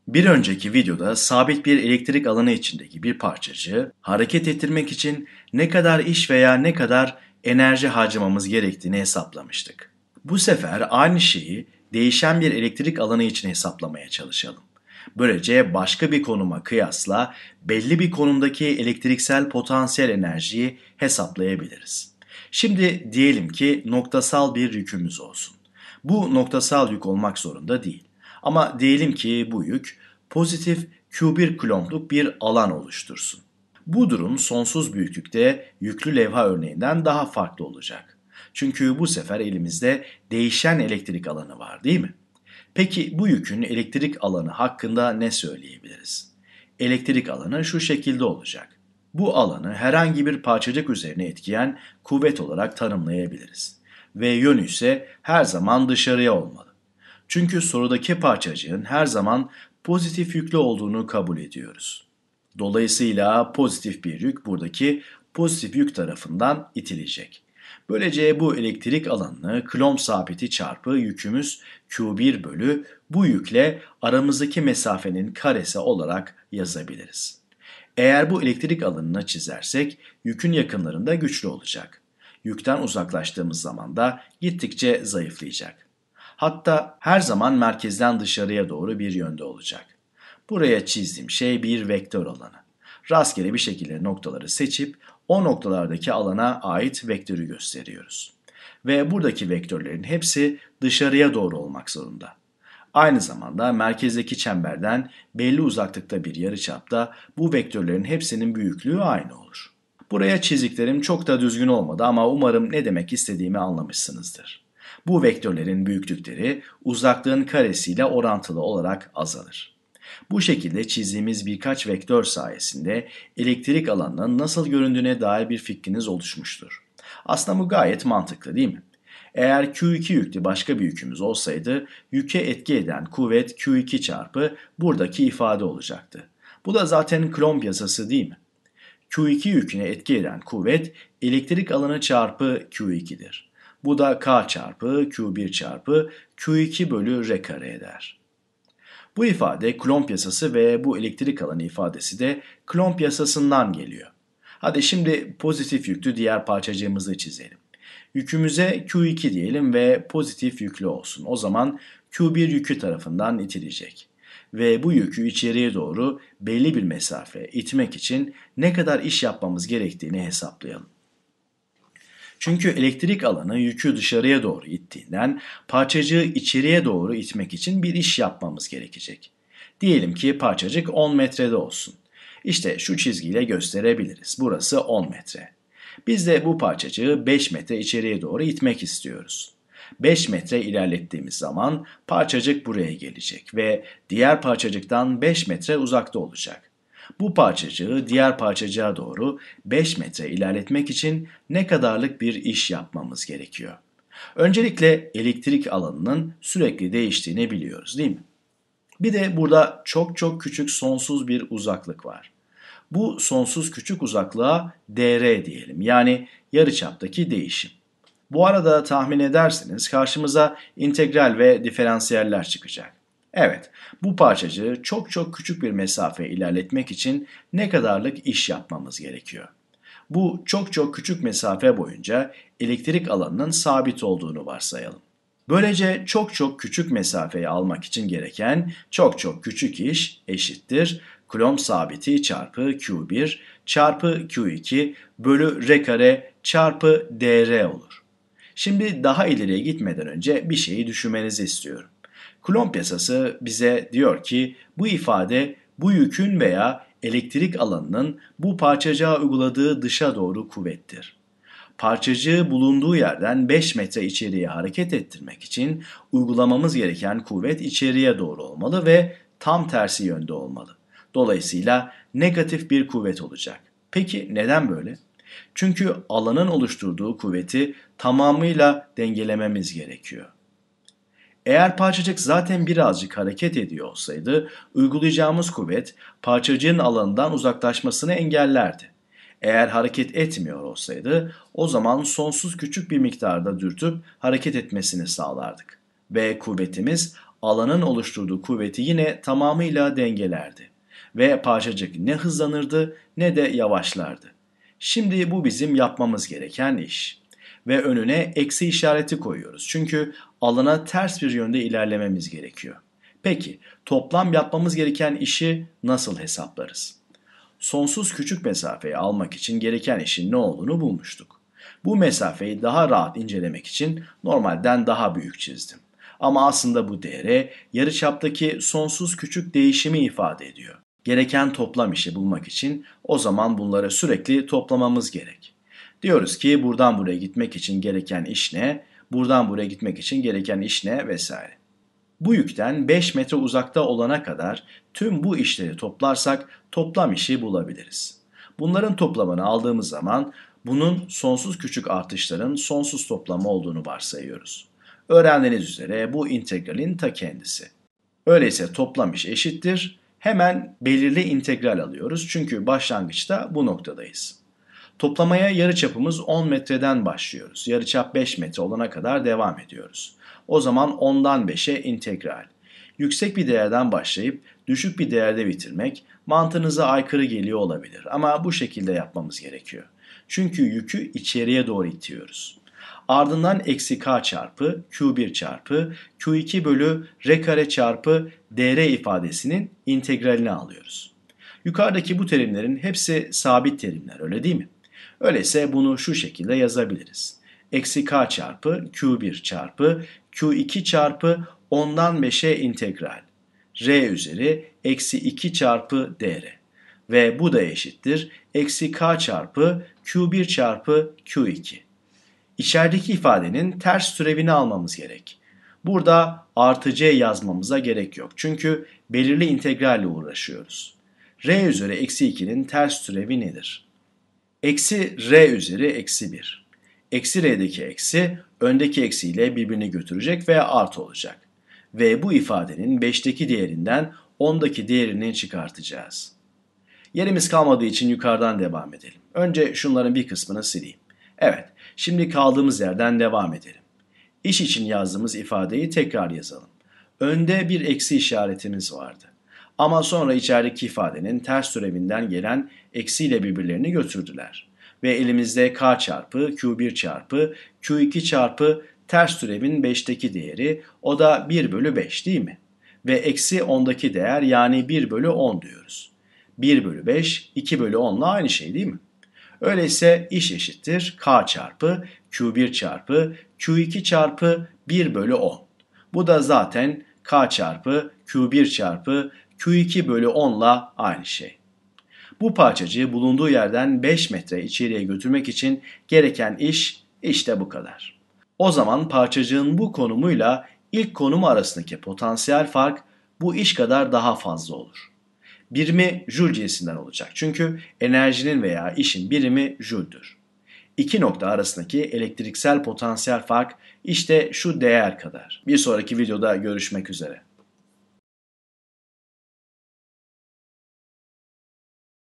Bir önceki videoda sabit bir elektrik alanı içindeki bir parçacığı hareket ettirmek için ne kadar iş veya ne kadar enerji harcamamız gerektiğini hesaplamıştık. Bu sefer aynı şeyi değişen bir elektrik alanı için hesaplamaya çalışalım. Böylece başka bir konuma kıyasla belli bir konumdaki elektriksel potansiyel enerjiyi hesaplayabiliriz. Şimdi diyelim ki noktasal bir yükümüz olsun. Bu noktasal yük olmak zorunda değil. Ama diyelim ki bu yük pozitif Q1 kulombluk bir alan oluştursun. Bu durum sonsuz büyüklükte yüklü levha örneğinden daha farklı olacak. Çünkü bu sefer elimizde değişen elektrik alanı var, değil mi? Peki bu yükün elektrik alanı hakkında ne söyleyebiliriz? Elektrik alanı şu şekilde olacak. Bu alanı herhangi bir parçacık üzerine etkileyen kuvvet olarak tanımlayabiliriz. Ve yönü ise her zaman dışarıya olmalı. Çünkü sorudaki parçacığın her zaman pozitif yüklü olduğunu kabul ediyoruz. Dolayısıyla pozitif bir yük buradaki pozitif yük tarafından itilecek. Böylece bu elektrik alanını Coulomb sabiti çarpı yükümüz Q1 bölü bu yükle aramızdaki mesafenin karesi olarak yazabiliriz. Eğer bu elektrik alanını çizersek yükün yakınlarında güçlü olacak. Yükten uzaklaştığımız zaman da gittikçe zayıflayacak. Hatta her zaman merkezden dışarıya doğru bir yönde olacak. Buraya çizdiğim şey bir vektör alanı. Rastgele bir şekilde noktaları seçip o noktalardaki alana ait vektörü gösteriyoruz. Ve buradaki vektörlerin hepsi dışarıya doğru olmak zorunda. Aynı zamanda merkezdeki çemberden belli uzaklıkta bir yarıçapta bu vektörlerin hepsinin büyüklüğü aynı olur. Buraya çizdiklerim çok da düzgün olmadı ama umarım ne demek istediğimi anlamışsınızdır. Bu vektörlerin büyüklükleri uzaklığın karesiyle orantılı olarak azalır. Bu şekilde çizdiğimiz birkaç vektör sayesinde elektrik alanının nasıl göründüğüne dair bir fikriniz oluşmuştur. Aslında bu gayet mantıklı, değil mi? Eğer Q2 yüklü başka bir yükümüz olsaydı yüke etki eden kuvvet Q2 çarpı buradaki ifade olacaktı. Bu da zaten Coulomb yasası, değil mi? Q2 yüküne etki eden kuvvet elektrik alanı çarpı Q2'dir. Bu da K çarpı Q1 çarpı Q2 bölü R kare eder. Bu ifade Coulomb yasası ve bu elektrik alanı ifadesi de Coulomb yasasından geliyor. Hadi şimdi pozitif yüklü diğer parçacığımızı çizelim. Yükümüze Q2 diyelim ve pozitif yüklü olsun. O zaman Q1 yükü tarafından itilecek. Ve bu yükü içeriye doğru belli bir mesafe itmek için ne kadar iş yapmamız gerektiğini hesaplayalım. Çünkü elektrik alanı yükü dışarıya doğru ittiğinden parçacığı içeriye doğru itmek için bir iş yapmamız gerekecek. Diyelim ki parçacık 10 metrede olsun. İşte şu çizgiyle gösterebiliriz. Burası 10 metre. Biz de bu parçacığı 5 metre içeriye doğru itmek istiyoruz. 5 metre ilerlettiğimiz zaman parçacık buraya gelecek ve diğer parçacıktan 5 metre uzakta olacak. Bu parçacığı diğer parçacığa doğru 5 metre ilerletmek için ne kadarlık bir iş yapmamız gerekiyor? Öncelikle elektrik alanının sürekli değiştiğini biliyoruz, değil mi? Bir de burada çok çok küçük sonsuz bir uzaklık var. Bu sonsuz küçük uzaklığa dr diyelim, yani yarıçaptaki değişim. Bu arada tahmin edersiniz karşımıza integral ve diferansiyeller çıkacak. Evet, bu parçacığı çok çok küçük bir mesafe ilerletmek için ne kadarlık iş yapmamız gerekiyor? Bu çok çok küçük mesafe boyunca elektrik alanının sabit olduğunu varsayalım. Böylece çok çok küçük mesafeyi almak için gereken çok çok küçük iş eşittir Coulomb sabiti çarpı Q1 çarpı Q2 bölü R kare çarpı dr olur. Şimdi daha ileriye gitmeden önce bir şeyi düşünmenizi istiyorum. Coulomb yasası bize diyor ki bu ifade bu yükün veya elektrik alanının bu parçacığa uyguladığı dışa doğru kuvvettir. Parçacığı bulunduğu yerden 5 metre içeriye hareket ettirmek için uygulamamız gereken kuvvet içeriye doğru olmalı ve tam tersi yönde olmalı. Dolayısıyla negatif bir kuvvet olacak. Peki neden böyle? Çünkü alanın oluşturduğu kuvveti tamamıyla dengelememiz gerekiyor. Eğer parçacık zaten birazcık hareket ediyor olsaydı, uygulayacağımız kuvvet parçacığın alanından uzaklaşmasını engellerdi. Eğer hareket etmiyor olsaydı, o zaman sonsuz küçük bir miktarda dürtüp hareket etmesini sağlardık. Ve kuvvetimiz alanın oluşturduğu kuvveti yine tamamıyla dengelerdi. Ve parçacık ne hızlanırdı ne de yavaşlardı. Şimdi bu bizim yapmamız gereken iş. Ve önüne eksi işareti koyuyoruz. Çünkü alana ters bir yönde ilerlememiz gerekiyor. Peki toplam yapmamız gereken işi nasıl hesaplarız? Sonsuz küçük mesafeyi almak için gereken işin ne olduğunu bulmuştuk. Bu mesafeyi daha rahat incelemek için normalden daha büyük çizdim. Ama aslında bu değere yarıçaptaki sonsuz küçük değişimi ifade ediyor. Gereken toplam işi bulmak için o zaman bunları sürekli toplamamız gerek. Diyoruz ki buradan buraya gitmek için gereken iş ne, buradan buraya gitmek için gereken iş ne vesaire. Bu yükten 5 metre uzakta olana kadar tüm bu işleri toplarsak toplam işi bulabiliriz. Bunların toplamını aldığımız zaman bunun sonsuz küçük artışların sonsuz toplamı olduğunu varsayıyoruz. Öğrendiğiniz üzere bu integralin ta kendisi. Öyleyse toplam iş eşittir. Hemen belirli integral alıyoruz çünkü başlangıçta bu noktadayız. Toplamaya yarıçapımız 10 metreden başlıyoruz. Yarıçap 5 metre olana kadar devam ediyoruz. O zaman 10'dan 5'e integral. Yüksek bir değerden başlayıp düşük bir değerde bitirmek mantığınıza aykırı geliyor olabilir ama bu şekilde yapmamız gerekiyor. Çünkü yükü içeriye doğru itiyoruz. Ardından eksi k çarpı q1 çarpı q2 bölü r kare çarpı dr ifadesinin integralini alıyoruz. Yukarıdaki bu terimlerin hepsi sabit terimler, öyle değil mi? Öyleyse bunu şu şekilde yazabiliriz. Eksi k çarpı q1 çarpı q2 çarpı 10'dan 5'e integral. R üzeri eksi 2 çarpı dr. Ve bu da eşittir. Eksi k çarpı q1 çarpı q2. İçerideki ifadenin ters türevini almamız gerek. Burada artı c yazmamıza gerek yok. Çünkü belirli integralle uğraşıyoruz. R üzeri eksi 2'nin ters türevi nedir? Eksi r üzeri eksi 1. Eksi r'deki eksi öndeki eksiyle birbirini götürecek veya artı olacak. Ve bu ifadenin 5'teki değerinden 10'daki değerini çıkartacağız. Yerimiz kalmadığı için yukarıdan devam edelim. Önce şunların bir kısmını sileyim. Evet, şimdi kaldığımız yerden devam edelim. İş için yazdığımız ifadeyi tekrar yazalım. Önde bir eksi işaretimiz vardı. Ama sonra içerideki ifadenin ters türevinden gelen eksiyle birbirlerini götürdüler. Ve elimizde k çarpı q1 çarpı q2 çarpı ters türevin 5'teki değeri, o da 1 bölü 5 değil mi? Ve eksi 10'daki değer yani 1 bölü 10 diyoruz. 1 bölü 5, 2 bölü 10 ile aynı şey değil mi? Öyleyse iş eşittir k çarpı q1 çarpı q2 çarpı 1 bölü 10. Bu da zaten k çarpı q1 çarpı q2 bölü 10 ile aynı şey. Bu parçacığı bulunduğu yerden 5 metre içeriye götürmek için gereken iş işte bu kadar. O zaman parçacığın bu konumuyla ilk konumu arasındaki potansiyel fark bu iş kadar daha fazla olur. Birimi Joule cinsinden olacak çünkü enerjinin veya işin birimi Joule'dür. İki nokta arasındaki elektriksel potansiyel fark işte şu değer kadar. Bir sonraki videoda görüşmek üzere.